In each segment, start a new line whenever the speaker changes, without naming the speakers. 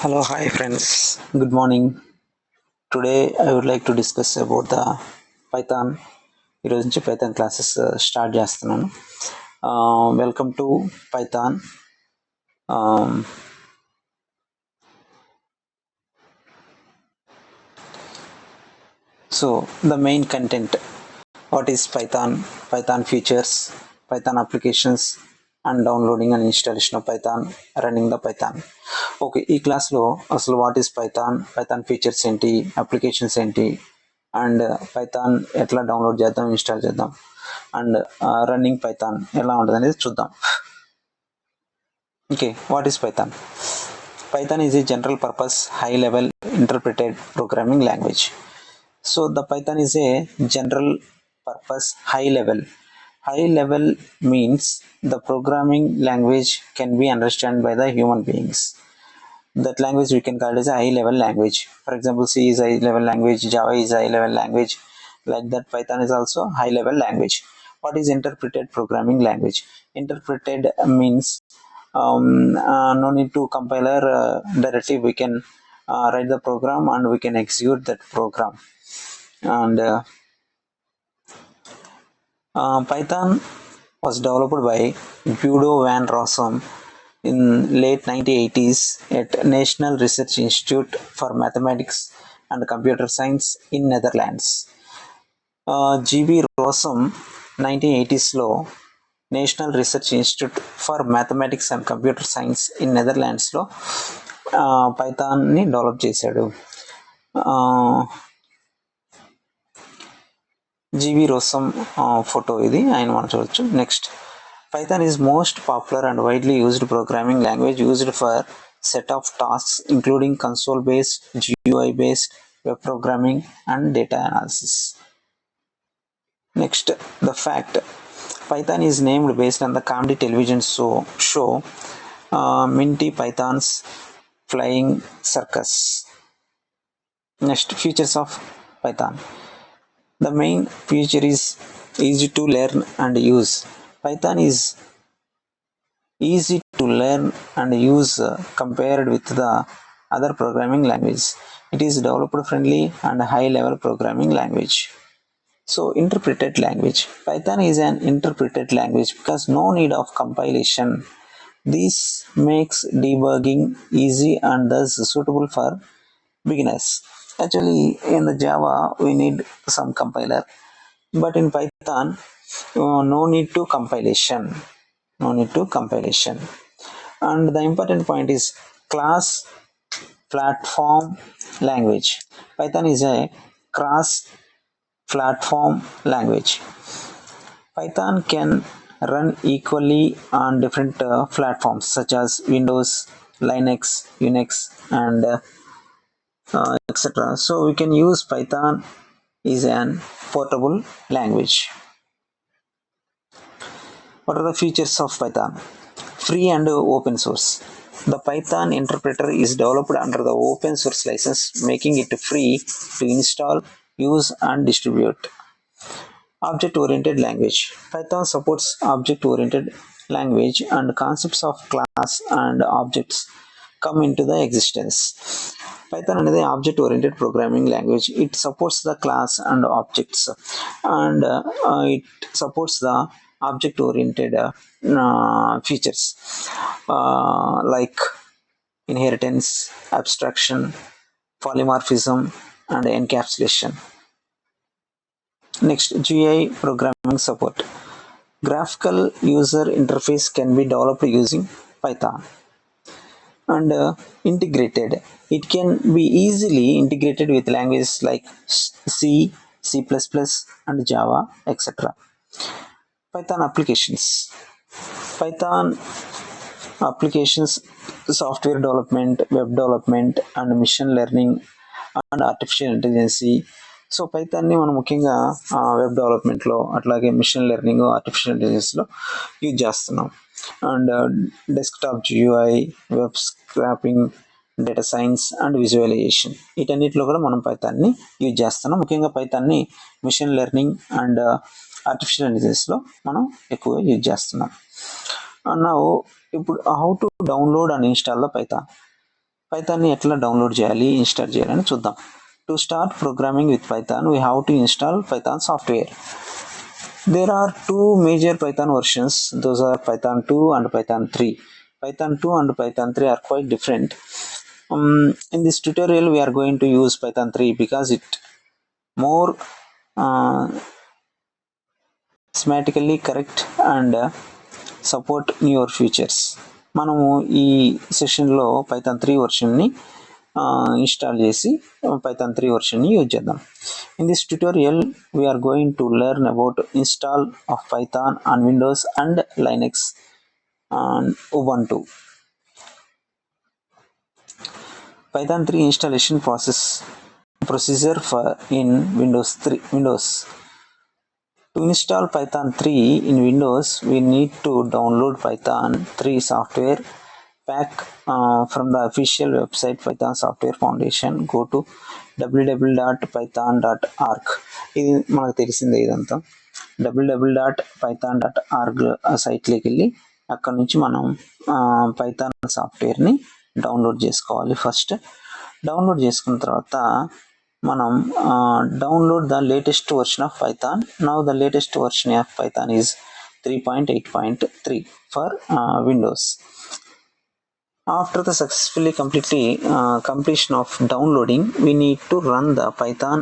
Hello, hi friends. Good morning. Today I would like to discuss about the Python. ఈరోజు నుంచి Python classes start చేస్తున్నాను. Welcome to Python. So the main content, what is Python, Python features, Python applications and downloading and installation of Python, running the Python. Okay, ఈ క్లాస్లో అసలు what is Python, Python features ఏంటి, applications ఏంటి, and Python ఎట్లా download చేద్దాం, install చేద్దాం, and running Python ఎలా ఉంటుంది అనేది చూద్దాం. Okay, what is Python? Python is a general purpose high level interpreted programming language. So the Python is a general purpose high level. High level means the programming language can be understood by the human beings. That language we can call it as a high level language. For example, C is a high level language, Java is a high level language. Like that, Python is also high level language. What is interpreted programming language? Interpreted means no need to compiler, directly we can write the program and we can execute that program. And Python was developed by Guido van Rossum in late 1980s at National Research Institute for Mathematics and Computer Science in Netherlands. G.V. Rossum 1980sలో national research institute for mathematics and computer science in నెదర్లాండ్స్లో పైథాన్ని develop చేశాడు. G V Rossum photo ఇది, ఆయన మనం చూడొచ్చు. Next, Python is most popular and widely used programming language used for set of tasks including console based, GUI based, web programming and data analysis. Next, the fact, Python is named based on the comedy television show Monty Python's Flying Circus. Next, features of Python. The main feature is easy to learn and use. Python is easy to learn and use compared with the other programming languages. It is developer friendly and high level programming language. So, interpreted language. Python is an interpreted language because no need of compilation. This makes debugging easy and thus suitable for beginners. Actually, in the Java, we need some compiler, but in Python, no need to compilation. No need to compilation. And the important point is class platform language. Python is a cross platform language. Python can run equally on different platforms such as Windows, Linux, Unix, and etc. So we can use Python is an portable language. What are the features of Python? Free and open source. The Python interpreter is developed under the open source license, making it free to install, use, and distribute. Object-oriented language. Python supports object-oriented language and concepts of class and objects come into the existence. Python అనేది object oriented programming language. It supports the class and objects and it supports the object oriented features like inheritance, abstraction, polymorphism, and encapsulation. Next, GUI programming support. Graphical user interface can be developed using Python. And integrated. It can be easily integrated with languages like C, C++, and Java, etc. Python applications. Python applications, software development, web development, and machine learning and artificial intelligence. So పైథాన్ని మనం ముఖ్యంగా web డెవలప్మెంట్లో, అట్లాగే machine learning, artificial ఇంటెలిజెన్స్లో use చేస్తున్నాం. And desktop GUI, web scraping, data science and visualisation, వీటన్నిటిలో కూడా మనం పైథాన్ని యూజ్ చేస్తున్నాం. ముఖ్యంగా పైథాన్ని మిషన్ లెర్నింగ్ అండ్ ఆర్టిఫిషియల్ ఇంటెలిజెన్స్లో మనం ఎక్కువగా యూజ్ చేస్తున్నాం. ఇప్పుడు how to download and install the Python. పైథాన్ని ఎట్లా డౌన్లోడ్ చేయాలి, ఇన్స్టాల్ చేయాలని చూద్దాం. To start programming with Python we have to install Python software. There are two major Python versions. Those are Python 2 and Python 3. Python 2 and Python 3 are quite different. In this tutorial we are going to use Python 3 because it more semantically correct and support newer features. మనము ఈ సెషన్లో Python 3 వర్షన్ని install చేసి Python 3 వర్షన్ని use చేద్దాం. In this tutorial we are going to learn about install of Python on Windows and Linux and Ubuntu. Python 3 installation procedure for in Windows. To install Python 3 in Windows, we need to download Python 3 software pack from the official website Python Software Foundation. Go to www.python.org. ఇది మనకు తెలిసిందే. ఇదంతా www.python.org సైట్లోకి వెళ్ళి అక్కడ నుంచి మనం Python సాఫ్ట్వేర్ని download చేసుకోవాలి. ఫస్ట్ డౌన్లోడ్ చేసుకున్న తర్వాత మనం download the latest version of Python. Now the latest version of Python is 3.8.3 for Windows. After the successfully completion of downloading, we need to run the Python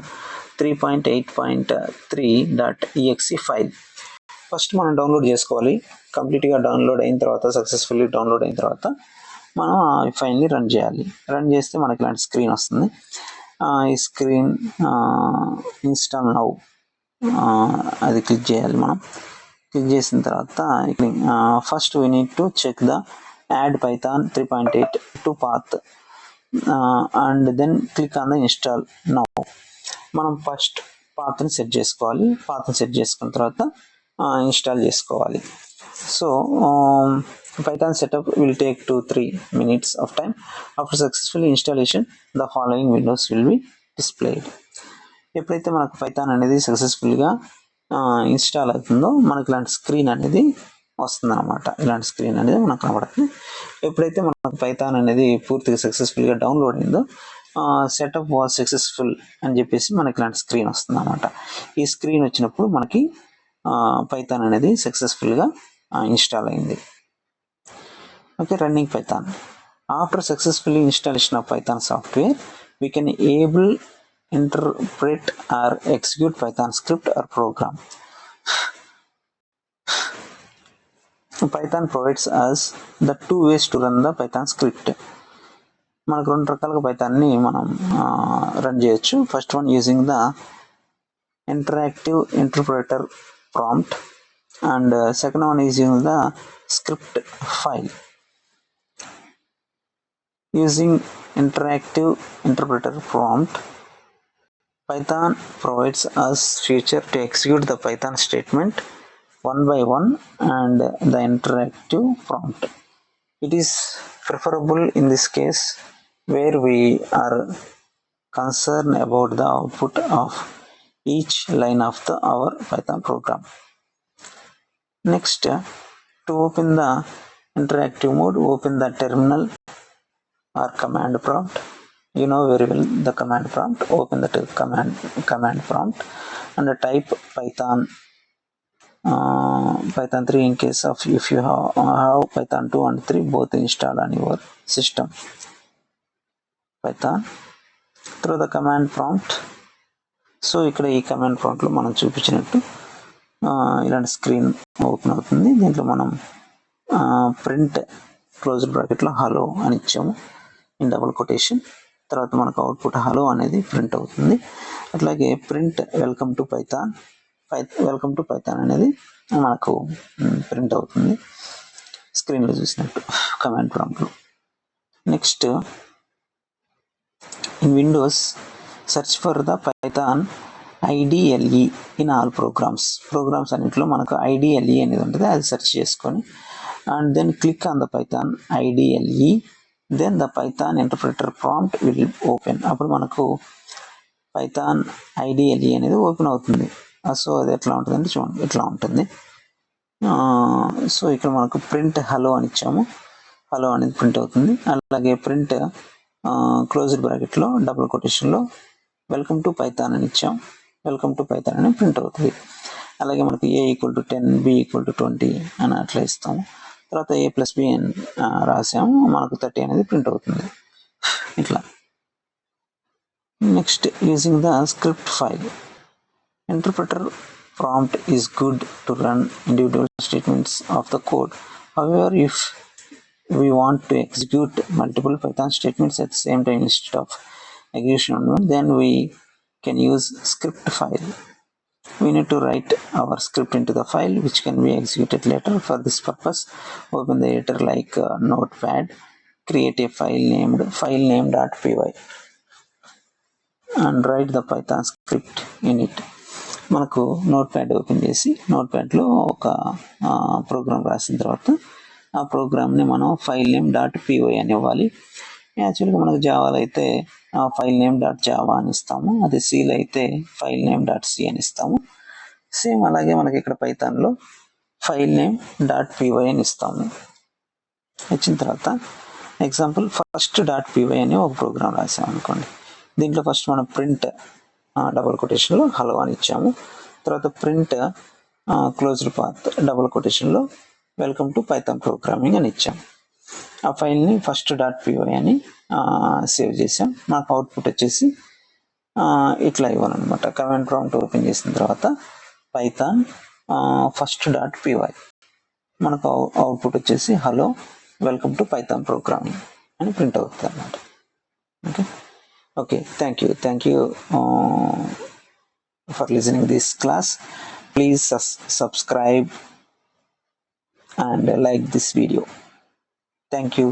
3.8.3.exe file. First మనం download చేసుకోవాలి. కంప్లీట్గా download అయిన తర్వాత, successfully download అయిన తర్వాత మనం ఆ ఫైల్ని రన్ చేయాలి. రన్ చేస్తే మనకి ఇలాంటి స్క్రీన్ వస్తుంది. ఈ స్క్రీన్ ఇన్స్టాల్ నౌ అది క్లిక్ చేయాలి. మనం క్లిక్ చేసిన తర్వాత first we need to check the add python 3.8 to path and then click on the install now. మనం ఫస్ట్ పాత్ని సెట్ చేసుకోవాలి. పాత్ని సెట్ చేసుకున్న తర్వాత ఇన్స్టాల్ చేసుకోవాలి. So Python setup will take 2-3 minutes of time. After successful installation, the following windows will be displayed. ఎప్పుడైతే మనకు Python అనేది సక్సెస్ఫుల్గా install అవుతుందో మనకు ఇలాంటి స్క్రీన్ అనేది వస్తుంది అనమాట. ఇలాంటి స్క్రీన్ అనేది మనకు కనబడుతుంది. ఎప్పుడైతే మనకు పైథాన్ అనేది పూర్తిగా సక్సెస్ఫుల్గా డౌన్లోడ్ అయిందో సెటప్ వాజ్ సక్సెస్ఫుల్ అని చెప్పేసి మనకి ఇలాంటి స్క్రీన్ వస్తుంది అనమాట. ఈ స్క్రీన్ వచ్చినప్పుడు మనకి పైథాన్ అనేది సక్సెస్ఫుల్గా ఇన్స్టాల్ అయింది. Okay, running Python. After successfully installation of Python software we can able interpret or execute Python script or program. Python provides us the two ways to run the Python script. మనకు రెండు రకాలుగా పైథాన్ని మనం run చేయొచ్చు. First one using the interactive interpreter prompt and second one using the script file. Using interactive interpreter prompt, Python provides us feature to execute the Python statement one by one and the interactive prompt. It is preferable in this case where we are concerned about the output of each line of our Python program. Next, to open the interactive mode, open the terminal or command prompt. You know very well the command prompt. Open the command prompt and type Python 3 in case of if you have Python 2 and 3 both installed on your system. Python through the command prompt. So ఇక్కడ ఈ command ప్రాంప్ట్లో మనం చూపించినట్టు ఇలాంటి screen open అవుతుంది. దీంట్లో మనం print closed బ్రాకెట్లో hello అని ఇచ్చాము ఇన్ డబుల్ కొటేషన్. తర్వాత మనకు అవుట్పుట్ హలో అనేది ప్రింట్ అవుతుంది. అట్లాగే ప్రింట్ వెల్కమ్ టు పైథాన్ అనేది మనకు ప్రింట్ అవుతుంది స్క్రీన్లో చూసినట్టు కమాండ్ ప్రాంప్ట్లో. Next, in Windows search for the Python IDLE in all programs అన్నింటిలో మనకు IDLE అనేది ఉంటుంది. అది సెర్చ్ చేసుకొని and then click on the Python IDLE, then the Python interpreter prompt will open. అప్పుడు మనకు పైథాన్ IDLE అనేది ఓపెన్ అవుతుంది. సో అది ఎట్లా ఉంటుందంటే చూడండి, ఇట్లా ఉంటుంది. సో ఇక్కడ మనకు ప్రింట్ హలో అని ఇచ్చాము, హలో అనేది ప్రింట్ అవుతుంది. అలాగే ప్రింట్ క్లోజ్డ్ బ్రాకెట్లో డబుల్ కొటేషన్లో వెల్కమ్ టు పైథాన్ అని ఇచ్చాం. వెల్కమ్ టు పైథాన్ అని ప్రింట్ అవుతుంది. అలాగే మనకి a = 10, b = 20 అని అట్లా ఇస్తాము. తర్వాత a + b అని రాసాము, మనకు 30 అనేది ప్రింట్ అవుతుంది ఇట్లా. Next, using the script file. Interpreter prompt is good to run individual statements of the code. However, if we want to execute multiple Python statements at the same time instead of execution on one, then we can use script file. We need to write our script into the file, which can be executed later. For this purpose, open the editor like Notepad, create a filename.py and write the Python script in it. మనకు notepad open చేసి నోట్ప్యాడ్లో ఒక programme రాసిన తర్వాత ఆ ప్రోగ్రామ్ని మనం filename.py అని ఇవ్వాలి. యాక్చువల్గా మనకు జావాలో అయితే filename.java అని ఇస్తాము, అదే సిలో అయితే filename.c అని ఇస్తాము. సేమ్ అలాగే మనకి ఇక్కడ పైథాన్లో filename.py అని ఇస్తాము. ఇచ్చిన తర్వాత ఎగ్జాంపుల్ first.py అని ఒక ప్రోగ్రామ్ రాసాము అనుకోండి. దీంట్లో ఫస్ట్ మనం ప్రింట్ డబుల్ కొటేషన్లో హలో అని ఇచ్చాము. తర్వాత ప్రింట్ క్లోజ్డ్ పాత్ డబుల్ కొటేషన్లో వెల్కమ్ టు పైథాన్ ప్రోగ్రామింగ్ అని ఇచ్చాం. ఆ ఫైల్ని first.py అని సేవ్ చేసాం. మనకు అవుట్పుట్ వచ్చేసి ఇట్లా ఇవ్వాలన్నమాట. కమాండ్ ప్రాంప్ట్ ఓపెన్ చేసిన తర్వాత పైథాన్ first.py, మనకు అవుట్పుట్ వచ్చేసి hello welcome to Python programming అని ప్రింట్ అవుతుంది అన్నమాట. Okay, thank you for listening this class. Please subscribe and like this video. Thank you.